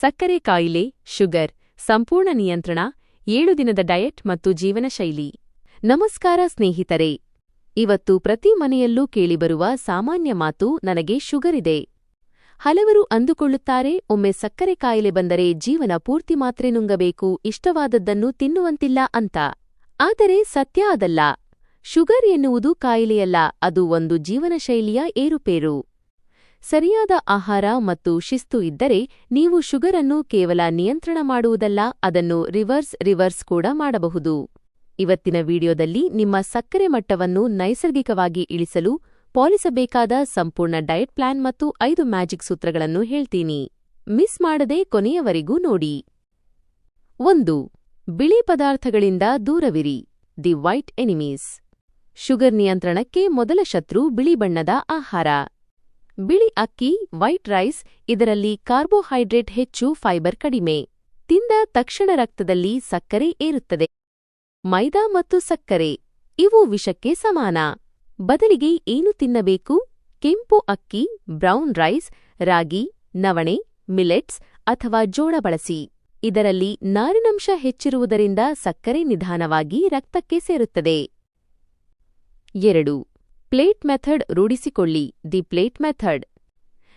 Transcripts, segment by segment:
ಸಕ್ಕರೆ ಕಾಯಿಲೆ, ಶುಗರ್, ಸಂಪೂರ್ಣ ನಿಯಂತ್ರಣ, 7 ದಿನದ ಡಯಟ್ ಮತ್ತು ಜೀವನ ಶೈಲಿ. ನಮಸ್ಕಾರ ಸ್ನೇಹಿತರೆ. ಇವತ್ತು ಪ್ರತಿ ಮನೆಯಲ್ಲೂ ಕೇಳಿಬರುವ ಸಾಮಾನ್ಯ ಮಾತು ನನಗೆ ಶುಗರ್ ಇದೆ. ಹಲವರು ಅಂದುಕೊಳ್ಳುತ್ತಾರೆ ಒಮ್ಮೆ ಸಕ್ಕರೆ ಕಾಯಿಲೆ ಬಂದರೆ ಜೀವನ ಪೂರ್ತಿ ಮಾತ್ರೆ ನುಂಗಬೇಕು, ಇಷ್ಟವಾದದ್ದನ್ನು ತಿನ್ನುವಂತಿಲ್ಲ ಅಂತ. ಆದರೆ ಸತ್ಯ ಅದಲ್ಲ. ಶುಗರ್ ಎನ್ನುವುದು ಕಾಯಿಲೆಯಲ್ಲ, ಅದು ಒಂದು ಜೀವನ ಶೈಲಿಯ ಏರುಪೇರು. ಸರಿಯಾದ ಆಹಾರ ಮತ್ತು ಶಿಸ್ತು ಇದ್ದರೆ ನೀವು ಶುಗರ್ ಅನ್ನು ಕೇವಲ ನಿಯಂತ್ರಣ ಮಾಡುವುದಲ್ಲ, ಅದನ್ನು ರಿವರ್ಸ್ ಕೂಡ ಮಾಡಬಹುದು. ಇವತ್ತಿನ ವಿಡಿಯೋದಲ್ಲಿ ನಿಮ್ಮ ಸಕ್ಕರೆ ಮಟ್ಟವನ್ನು ನೈಸರ್ಗಿಕವಾಗಿ ಇಳಿಸಲು ಪಾಲಿಸಬೇಕಾದ ಸಂಪೂರ್ಣ ಡಯಟ್ ಪ್ಲಾನ್ ಮತ್ತು 5 ಮ್ಯಾಜಿಕ್ ಸೂತ್ರಗಳನ್ನು ಹೇಳ್ತೀನಿ. ಮಿಸ್ ಮಾಡದೆ ಕೊನೆಯವರೆಗೂ ನೋಡಿ. 1. ಬಿಳಿ ಪದಾರ್ಥಗಳಿಂದ ದೂರವಿರಿ. The white enemies. ಶುಗರ್ ನಿಯಂತ್ರಣಕ್ಕೆ ಮೊದಲ ಶತ್ರು ಬಿಳಿ ಬಣ್ಣದ ಆಹಾರ. ಬಿಳಿ ಅಕ್ಕಿ, ವೈಟ್ ರೈಸ್, ಇದರಲ್ಲಿ ಕಾರ್ಬೋಹೈಡ್ರೇಟ್ ಹೆಚ್ಚು, ಫೈಬರ್ ಕಡಿಮೆ. ತಿಂದ ತಕ್ಷಣ ರಕ್ತದಲ್ಲಿ ಸಕ್ಕರೆ ಏರುತ್ತದೆ. ಮೈದಾ ಮತ್ತು ಸಕ್ಕರೆ, ಇವು ವಿಷಕ್ಕೆ ಸಮಾನ. ಬದಲಿಗೆ ಏನು ತಿನ್ನಬೇಕು? ಕೆಂಪು ಅಕ್ಕಿ, ಬ್ರೌನ್ ರೈಸ್, ರಾಗಿ, ನವಣೆ, ಮಿಲೆಟ್ಸ್ ಅಥವಾ ಜೋಳ ಬಳಸಿ. ಇದರಲ್ಲಿ ನಾರಿನಂಶ ಹೆಚ್ಚಿರುವುದರಿಂದ ಸಕ್ಕರೆ ನಿಧಾನವಾಗಿ ರಕ್ತಕ್ಕೆ ಸೇರುತ್ತದೆ. 2. ಪ್ಲೇಟ್ ಮೆಥಡ್ ರೂಢಿಸಿಕೊಳ್ಳಿ. The plate method.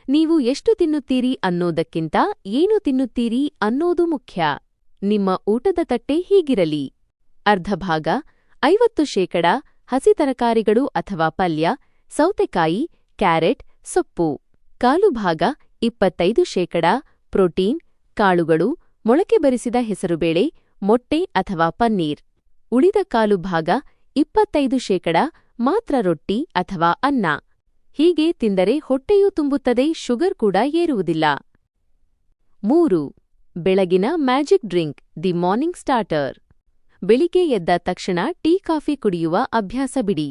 ನೀವು ಎಷ್ಟು ತಿನ್ನುತ್ತೀರಿ ಅನ್ನೋದಕ್ಕಿಂತ ಏನು ತಿನ್ನುತ್ತೀರಿ ಅನ್ನೋದು ಮುಖ್ಯ. ನಿಮ್ಮ ಊಟದ ತಟ್ಟೆ ಹೀಗಿರಲಿ: ಅರ್ಧ ಭಾಗ 50% ಹಸಿ ತರಕಾರಿಗಳು ಅಥವಾ ಪಲ್ಯ, ಸೌತೆಕಾಯಿ, ಕ್ಯಾರೆಟ್, ಸೊಪ್ಪು. ಕಾಲು ಭಾಗ 25% ಪ್ರೋಟೀನ್, ಕಾಳುಗಳು, ಮೊಳಕೆ ಬರಿಸಿದ ಹೆಸರುಬೇಳೆ, ಮೊಟ್ಟೆ ಅಥವಾ ಪನ್ನೀರ್. ಉಳಿದ ಕಾಲು ಭಾಗ 25% ಮಾತ್ರ ರೊಟ್ಟಿ ಅಥವಾ ಅನ್ನ. ಹೀಗೆ ತಿಂದರೆ ಹೊಟ್ಟೆಯೂ ತುಂಬುತ್ತದೆ, ಶುಗರ್ ಕೂಡ ಏರುವುದಿಲ್ಲ. 3. ಬೆಳಗಿನ magic drink. The morning starter. ಬೆಳಿಗ್ಗೆ ಎದ್ದ ತಕ್ಷಣ ಟೀ ಕಾಫಿ ಕುಡಿಯುವ ಅಭ್ಯಾಸ ಬಿಡಿ.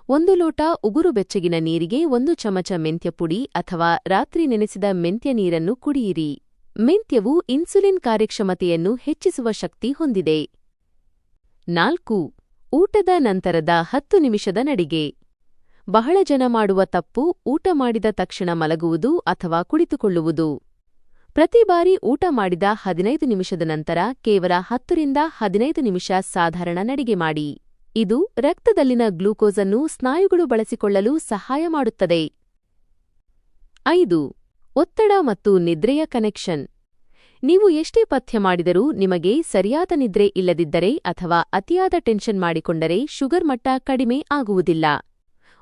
1 ಲೋಟ ಉಗುರು ಬೆಚ್ಚಗಿನ ನೀರಿಗೆ 1 ಚಮಚ ಮೆಂತ್ಯ ಪುಡಿ ಅಥವಾ ರಾತ್ರಿ ನೆನೆಸಿದ ಮೆಂತ್ಯ ನೀರನ್ನು ಕುಡಿಯಿರಿ. ಮೆಂತ್ಯವು ಇನ್ಸುಲಿನ್ ಕಾರ್ಯಕ್ಷಮತೆಯನ್ನು ಹೆಚ್ಚಿಸುವ ಶಕ್ತಿ ಹೊಂದಿದೆ. 4. ಊಟದ ನಂತರದ 10 ನಿಮಿಷದ ನಡಿಗೆ. ಬಹಳ ಜನ ಮಾಡುವ ತಪ್ಪು ಊಟ ಮಾಡಿದ ತಕ್ಷಣ ಮಲಗುವುದು ಅಥವಾ ಕುಳಿತುಕೊಳ್ಳುವುದು. ಪ್ರತಿ ಬಾರಿ ಊಟ ಮಾಡಿದ 15 ನಿಮಿಷದ ನಂತರ ಕೇವಲ 10 ರಿಂದ 15 ನಿಮಿಷ ಸಾಧಾರಣ ನಡಿಗೆ ಮಾಡಿ. ಇದು ರಕ್ತದಲ್ಲಿನ ಗ್ಲೂಕೋಸ್ ಅನ್ನು ಸ್ನಾಯುಗಳು ಬಳಸಿಕೊಳ್ಳಲು ಸಹಾಯ ಮಾಡುತ್ತದೆ. 5. ಒತ್ತಡ ಮತ್ತು ನಿದ್ರೆಯ ಕನೆಕ್ಷನ್. ನೀವು ಎಷ್ಟೇ ಪಥ್ಯ ಮಾಡಿದರೂ ನಿಮಗೆ ಸರಿಯಾದ ನಿದ್ರೆ ಇಲ್ಲದಿದ್ದರೆ ಅಥವಾ ಅತಿಯಾದ ಟೆನ್ಷನ್ ಮಾಡಿಕೊಂಡರೆ ಶುಗರ್ ಮಟ್ಟ ಕಡಿಮೆ ಆಗುವುದಿಲ್ಲ.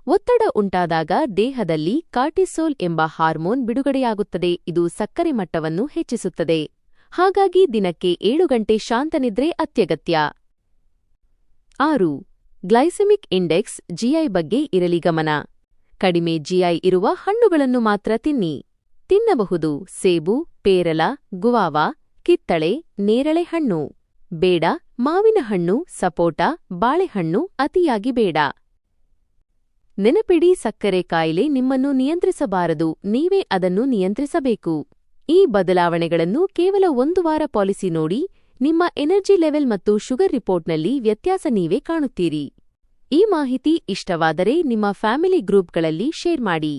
ಒತ್ತಡ ಉಂಟಾದಾಗ ದೇಹದಲ್ಲಿ ಕಾರ್ಟಿಸೋಲ್ ಎಂಬ ಹಾರ್ಮೋನ್ ಬಿಡುಗಡೆಯಾಗುತ್ತದೆ, ಇದು ಸಕ್ಕರೆ ಮಟ್ಟವನ್ನು ಹೆಚ್ಚಿಸುತ್ತದೆ. ಹಾಗಾಗಿ ದಿನಕ್ಕೆ 7 ಗಂಟೆ ಶಾಂತ ನಿದ್ರೆ ಅತ್ಯಗತ್ಯ. 6. ಗ್ಲೈಸೆಮಿಕ್ ಇಂಡೆಕ್ಸ್ ಜಿಐ ಬಗ್ಗೆ ಇರಲಿ ಗಮನ. ಕಡಿಮೆ ಜಿಐ ಇರುವ ಹಣ್ಣುಗಳನ್ನು ಮಾತ್ರ ತಿನ್ನಿ. ತಿನ್ನಬಹುದು: ಸೇಬು, ಪೇರಲ, ಗುವಾವಾ, ಕಿತ್ತಳೆ, ನೇರಳೆ ಹಣ್ಣು. ಬೇಡ ಮಾವಿನ ಹಣ್ಣು, ಸಪೋಟ, ಬಾಳೆಹಣ್ಣು ಅತಿಯಾಗಿ ಬೇಡ. ನೆನಪಿಡಿ, ಸಕ್ಕರೆ ಕಾಯಿಲೆ ನಿಮ್ಮನ್ನು ನಿಯಂತ್ರಿಸಬಾರದು, ನೀವೇ ಅದನ್ನು ನಿಯಂತ್ರಿಸಬೇಕು. ಈ ಬದಲಾವಣೆಗಳನ್ನು ಕೇವಲ 1 ವಾರ ಪಾಲಿಸಿ ನೋಡಿ. ನಿಮ್ಮ ಎನರ್ಜಿ ಲೆವೆಲ್ ಮತ್ತು ಶುಗರ್ ರಿಪೋರ್ಟ್ನಲ್ಲಿ ವ್ಯತ್ಯಾಸ ನೀವೇ ಕಾಣುತ್ತೀರಿ. ಈ ಮಾಹಿತಿ ಇಷ್ಟವಾದರೆ ನಿಮ್ಮ ಫ್ಯಾಮಿಲಿ ಗ್ರೂಪ್ಗಳಲ್ಲಿ ಶೇರ್ ಮಾಡಿ.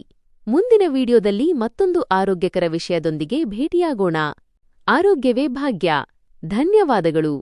ಮುಂದಿನ ವಿಡಿಯೋದಲ್ಲಿ ಮತ್ತೊಂದು ಆರೋಗ್ಯಕರ ವಿಷಯದೊಂದಿಗೆ ಭೇಟಿಯಾಗೋಣ. ಆರೋಗ್ಯವೇ ಭಾಗ್ಯ. ಧನ್ಯವಾದಗಳು.